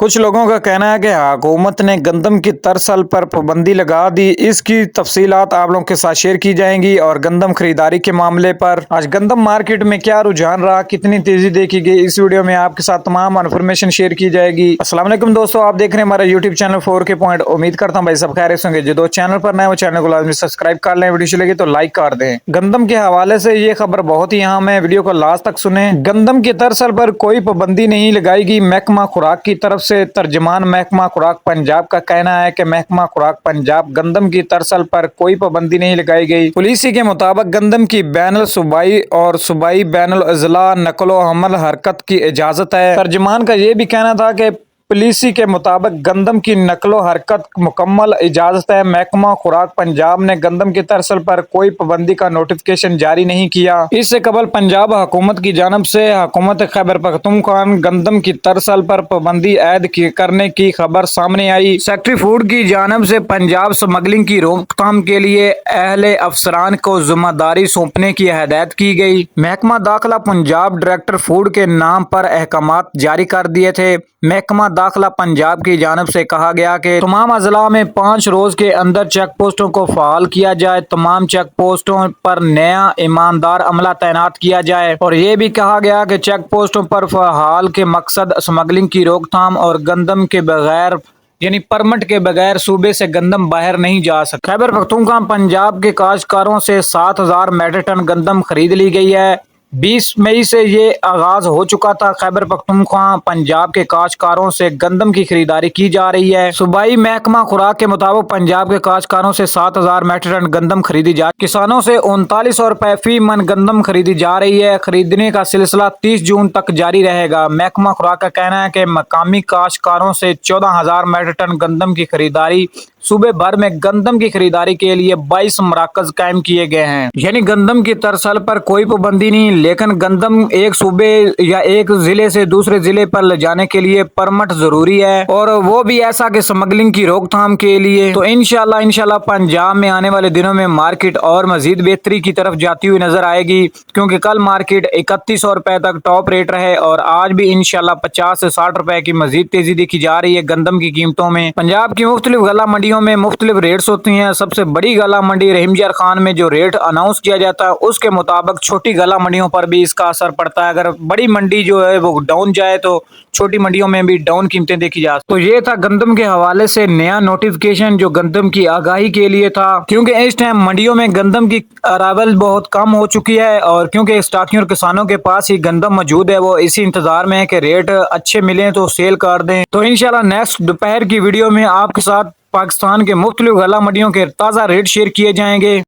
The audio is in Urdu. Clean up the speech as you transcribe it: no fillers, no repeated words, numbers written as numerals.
کچھ لوگوں کا کہنا ہے کہ حکومت نے گندم کی ترسل پر پابندی لگا دی۔ اس کی تفصیلات آپ لوگوں کے ساتھ شیئر کی جائیں گی اور گندم خریداری کے معاملے پر آج گندم مارکیٹ میں کیا رجحان رہا، کتنی تیزی دیکھی گئی، اس ویڈیو میں آپ کے ساتھ تمام انفارمیشن شیئر کی جائے گی۔ السلام علیکم دوستو، آپ دیکھ رہے ہیں ہمارا یوٹیوب چینل 4K پوائنٹ۔ امید کرتا ہوں بھائی سب خیریت سے ہوں گے۔ جو دوست چینل پر نئے وہ چینل کو لازمی سبسکرائب کر لیں، ویڈیو اچھی لگے تو لائک کر دیں۔ گندم کے حوالے سے یہ خبر بہت ہی اہم ہے، ویڈیو کو لاسٹ تک سنیں۔ گندم کی ترسل پر کوئی پابندی نہیں لگائی گئی، محکمہ خوراک کی طرف سے۔ ترجمان محکمہ خوراک پنجاب کا کہنا ہے کہ محکمہ خوراک پنجاب گندم کی ترسل پر کوئی پابندی نہیں لگائی گئی۔ پالیسی کے مطابق گندم کی بین الصوبائی اور صوبائی بین الاضلاع نقل و حمل حرکت کی اجازت ہے۔ ترجمان کا یہ بھی کہنا تھا کہ پالیسی کے مطابق گندم کی نقل و حرکت مکمل اجازت ہے۔ محکمہ خوراک پنجاب نے گندم کی ترسل پر کوئی پابندی کا نوٹیفکیشن جاری نہیں کیا۔ اس سے قبل پنجاب حکومت کی جانب سے حکومت خیبر پختونخوا گندم کی ترسل پر پابندی عائد کرنے کی خبر سامنے آئی۔ سیکٹری فوڈ کی جانب سے پنجاب سمگلنگ کی روک تھام کے لیے اہل افسران کو ذمہ داری سونپنے کی ہدایت کی گئی۔ محکمہ داخلہ پنجاب ڈائریکٹر فوڈ کے نام پر احکامات جاری کر دیے تھے۔ محکمہ داخلہ پنجاب کی جانب سے کہا گیا کہ تمام اضلاع میں 5 روز کے اندر چیک پوسٹوں کو فعال کیا جائے، تمام چیک پوسٹوں پر نیا ایماندار عملہ تعینات کیا جائے، اور یہ بھی کہا گیا کہ چیک پوسٹوں پر فعال کے مقصد اسمگلنگ کی روک تھام اور گندم کے بغیر یعنی پرمٹ کے بغیر صوبے سے گندم باہر نہیں جا سکتا۔ خیبر پختونخوا پنجاب کے کاشتکاروں سے 7,000 میٹرک ٹن گندم خرید لی گئی ہے۔ 20 مئی سے یہ آغاز ہو چکا تھا۔ خیبر پختونخوا پنجاب کے کاشتکاروں سے گندم کی خریداری کی جا رہی ہے۔ صوبائی محکمہ خوراک کے مطابق پنجاب کے کاشتکاروں سے 7,000 میٹرک ٹن گندم خریدی جا رہی ہے۔ کسانوں سے 3900 روپے فی من گندم خریدی جا رہی ہے۔ خریدنے کا سلسلہ 30 جون تک جاری رہے گا۔ محکمہ خوراک کا کہنا ہے کہ مقامی کاشتکاروں سے 14,000 میٹرک ٹن گندم کی خریداری صوبے بھر میں گندم کی خریداری کے لیے 22 مراکز قائم کیے گئے ہیں۔ یعنی گندم کی ترسل پر کوئی پابندی نہیں، لیکن گندم ایک صوبے یا ایک ضلع سے دوسرے ضلع پر لے جانے کے لیے پرمٹ ضروری ہے، اور وہ بھی ایسا کہ اسمگلنگ کی روک تھام کے لیے۔ تو انشاءاللہ پنجاب میں آنے والے دنوں میں مارکیٹ اور مزید بہتری کی طرف جاتی ہوئی نظر آئے گی، کیونکہ کل مارکیٹ 3100 روپے تک ٹاپ ریٹ رہے، اور آج بھی انشاءاللہ 50 سے 60 روپے کی مزید تیزی دیکھی جا رہی ہے گندم کی قیمتوں میں۔ پنجاب کی مختلف غلہ منڈیوں میں مختلف ریٹس ہوتی ہیں۔ سب سے بڑی غلہ منڈی رحیم یار خان میں جو ریٹ اناؤنس کیا جاتا ہے، اس کے مطابق چھوٹی غلہ منڈیوں پر بھی اس کا اثر پڑتا ہے۔ اگر بڑی منڈی جو ہے وہ ڈاؤن جائے تو چھوٹی منڈیوں میں بھی ڈاؤن قیمتیں دیکھی جا سکتی ہیں۔ تو یہ تھا گندم کے حوالے سے نیا نوٹیفکیشن جو گندم کی آگاہی کے لیے تھا، کیونکہ اس ٹائم منڈیوں میں گندم کی ارائیول بہت کم ہو چکی ہے، اور کیونکہ اسٹاکیوں اور کسانوں کے پاس ہی گندم موجود ہے، وہ اسی انتظار میں ہے کہ ریٹ اچھے ملیں تو سیل کر دیں۔ تو انشاءاللہ نیکسٹ دوپہر کی ویڈیو میں آپ کے ساتھ پاکستان کے مختلف غلہ منڈیوں کے تازہ ریٹ شیئر کیے جائیں گے۔